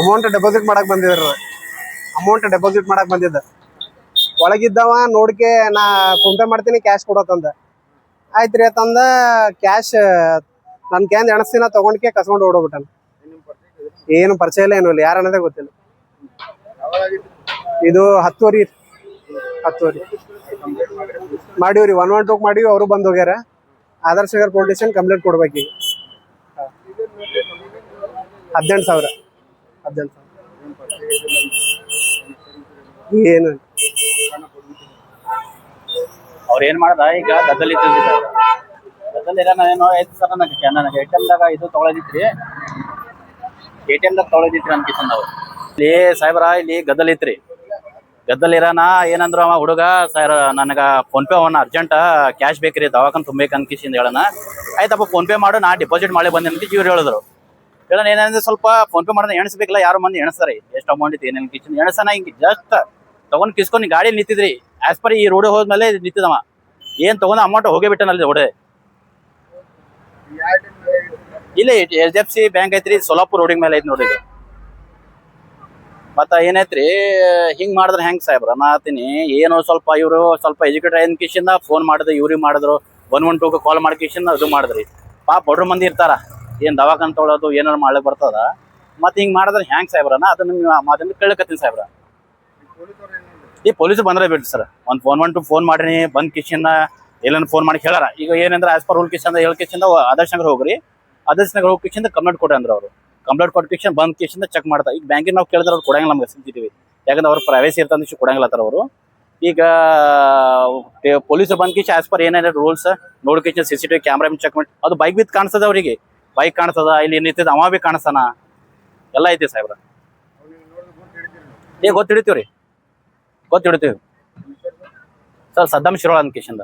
Amount deposit ಮಾಡಕ್ ಬಂದಿದ್ರು. Amount deposit ಮಾಡಕ್ ಬಂದಿದ್ದ. ಒಳಗಿದ್ದವ ನೋಡ್ಕೆ ನಾ ಫೋನ್ ಪೇ ಮಾಡ್ತೀನಿ ಕ್ಯಾಶ್ ಕೊಡೋತಂದ. ಆಯ್ತ್ರಿ ಅಂತಂದ ಕ್ಯಾಶ್ ನನ್ ಕ್ಯಾಂದ್ ಎಣಸ್ತಿನ ತಗೊಂಡ್ಕೆ ಕಸ್ಕೊಂಡು ಓಡೋಗ್ಬಿಟ್ಟಾನ. ಏನು ಪರಿಚಯ ಇಲ್ಲ, ಏನು ಇಲ್ಲ, ಯಾರು ಅನ್ನೋದೇ ಗೊತ್ತಿಲ್ಲ. ಇದು 10 ಮಾಡಿವ್ರಿ. 112 ಮಾಡಿವಿ, ಅವರು ಬಂದ್ ಹೋಗ್ಯಾರ. ಆದರ್ಶ ನಗರ್ ಪೊಲೀಸ್ ಸ್ಟೇಷನ್ ಕಂಪ್ಲೇಂಟ್ ಕೊಡ್ಬೇಕು. 18,000 ಏನು ಅವ್ರ ಏನ್ ಮಾಡ್ದ ಈಗ ಗದ್ದಲ್ ಏನೋ ಐತಿ ಸರ್. ನನಗೆ ATM-ದಾಗ ಇದು ತೊಗೊಳದಿತ್ರಿ, ATM-ದಾಗ ತೊಗೊಳದಿತ್ರಿ ಅನ್ಕಿಸಂದ ಅವ್ರು. ಇಲ್ಲಿ ಸಾಹೇಬ್ರ ಇಲ್ಲಿ ಗದ್ದಲ್ ಐತ್ರಿ. ಗದ್ದಲ್ ಇರಾನ ಏನಂದ್ರು ಅವ ಹುಡುಗ, ಸರ್ ನನಗ ಫೋನ್ ಪೇ ಅವನ ಅರ್ಜೆಂಟ್ ಕ್ಯಾಶ್ ಬೇಕ್ರಿ, ದವಾಖಾನ್ ತುಂಬೇಕು ಅನ್ಕಿಸಿಂದ ಹೇಳನ. ಆಯ್ತಪ್ಪ ಫೋನ್ ಪೇ ಮಾಡು, ನಾ ಡೆಪಾಸಿಟ್ ಮಾಡಿ ಬಂದೆ ಅಂತ ಇವ್ರು ಹೇಳಿದ್ರು. ಹೇಳೋಣ ಏನಂದ್ರೆ ಸ್ವಲ್ಪ ಫೋನ್ ಪೇ ಮಾಡಿದ್ರೆ ಎಣಿಸ್ಬೇಕಲ್ಲ, ಯಾರು ಮಂದಿ ಎಣಿಸ್ತಾರೆ ಎಷ್ಟು ಅಮೌಂಟ್ ಇತ್ತು ಏನೇನು ಕಿಚನ್ ಎಣಸನ. ಹಿಂಗೆ ಜಸ್ಟ್ ತಗೊಂಡ್ ಕಿಸ್ಕೊಂಡು ಗಾಡಿ ನಿಂತಿದ್ರಿ. ಆಸ್ ಪರ್ ಈ ರೋಡ್ ಹೋದ್ಮೇಲೆ ನಿಂತಿದವ. ಏನ್ ತಗೊಂಡ ಅಮೌಂಟ್ ಹೋಗೇ ಬಿಟ್ಟನಲ್ಲಿ ರೋಡ್. ಇಲ್ಲ HDFC ಬ್ಯಾಂಕ್ ಐತ್ರಿ, ಸೋಲಾಪುರ್ ರೋಡಿನ ಮೇಲೆ ಐತಿ ನೋಡ್ರಿ. ಮತ್ತ ಏನೈತ್ರಿ ಹಿಂಗ್ ಮಾಡಿದ್ರೆ ಹೆಂಗ್ ಸಾಹೇಬ್ರ ನಾತೀನಿ. ಏನು ಸ್ವಲ್ಪ ಇವರು ಸ್ವಲ್ಪ ಎಜುಕೇಟೆಡ್ ಎನ್ಕಿಶಿಂದ ಫೋನ್ ಮಾಡಿದ್ರು, ಇವ್ರಿಗೆ ಮಾಡಿದ್ರು, 112 ಕಾಲ್ ಮಾಡಿ ಕಿಶಿಂದ ಇದು ಮಾಡಿದ್ರಿ. ಪಾಪ ಬಡ್ರ ಮಂದಿ ಇರ್ತಾರ, ಏನ್ ದವಾಖಾನ್ ತೊಗೊಳೋದು ಏನಾರು ಮಾಡ್ಲಿಕ್ ಬರ್ತದ. ಮತ್ತೆ ಹಿಂಗ್ ಮಾಡಿದ್ರೆ ಹೆಂಗ್ ಸಾಹೇಬ್ರನ ಅದನ್ನ ಮಾತನ್ನ ಕೇಳಕತ್ತೀನಿ ಸಾಹೇಬ್ರ. ಈ ಪೊಲೀಸ್ ಬಂದ್ರೆ ಬಿಡ್ರಿ ಸರ್. ಒಂದು 112 ಫೋನ್ ಮಾಡ್ರಿ, ಬಂದ್ ಕಿಶಿಂದ ಎಲ್ಲಾನು ಫೋನ್ ಮಾಡಿ ಹೇಳಾರ. ಈಗ ಏನಂದ್ರೆ ಆಸ್ ಪರ್ ರೂಲ್ ಕಿಶಿಂದ ಕಿಶಿಂದ ಆದರ್ಶ ನಗರ ಹೋಗ್ರಿ, ಆದರ್ಶ ನಗರ ಹೋಗಿ ಕಿಶಿಂದ ಕಂಪ್ಲೇಂಟ್ ಕೊಡ್ರಿ ಅಂದ್ರೆ ಅವರು ಕಂಪ್ಲೇಂಟ್ ಕೊಟ್ಟ ಕಿಶನ್ ಬಂದ್ ಕಿಶಿಂದ ಚೆಕ್ ಮಾಡ್ತಾರೆ. ಈಗ ಬ್ಯಾಂಕಿಗೆ ನಾವು ಕೇಳಿದ್ರೆ ಅವ್ರು ಕೊಡಂಗಿಲ್ಲ ನಮ್ಗೆ ಸಿಗ್ತೀವಿ, ಯಾಕಂದ್ರೆ ಅವ್ರು ಪ್ರೈವೇಸಿ ಇರ್ತಂದ ಕೊಡಂಗಿಲ್ಲತ್ತಾರ ಅವರು. ಈಗ ಪೊಲೀಸರು ಬಂದ್ ಕಿಶ್ ಆಸ್ ಪರ್ ಏನೇನು ರೂಲ್ಸ್ ನೋಡ್ ಕಿಶನ್ CCTV ಕ್ಯಾಮ್ರಾ ಚೆಕ್ ಮಾಡಿ. ಅದು ಬೈಕ್ ಬಿದ್ದು ಕಾಣಿಸ್ತದ ಅವ್ರಿಗೆ, ಬೈಕ್ ಕಾಣಿಸ್ತದ, ಇಲ್ಲಿ ನಿಂತಿದ್ದ ಅವ ಬಿ ಕಾಣಿಸ್ತಾನ, ಎಲ್ಲ ಐತಿ ಸಾಹೇಬ್ರ. ಗೊತ್ತಿಡ್ತೀವ್ರಿ ಸರ್. ಸದ್ದಾಮ್ ಶಿರೋಳ ಅಂತ ಕಿಶಿಂದ.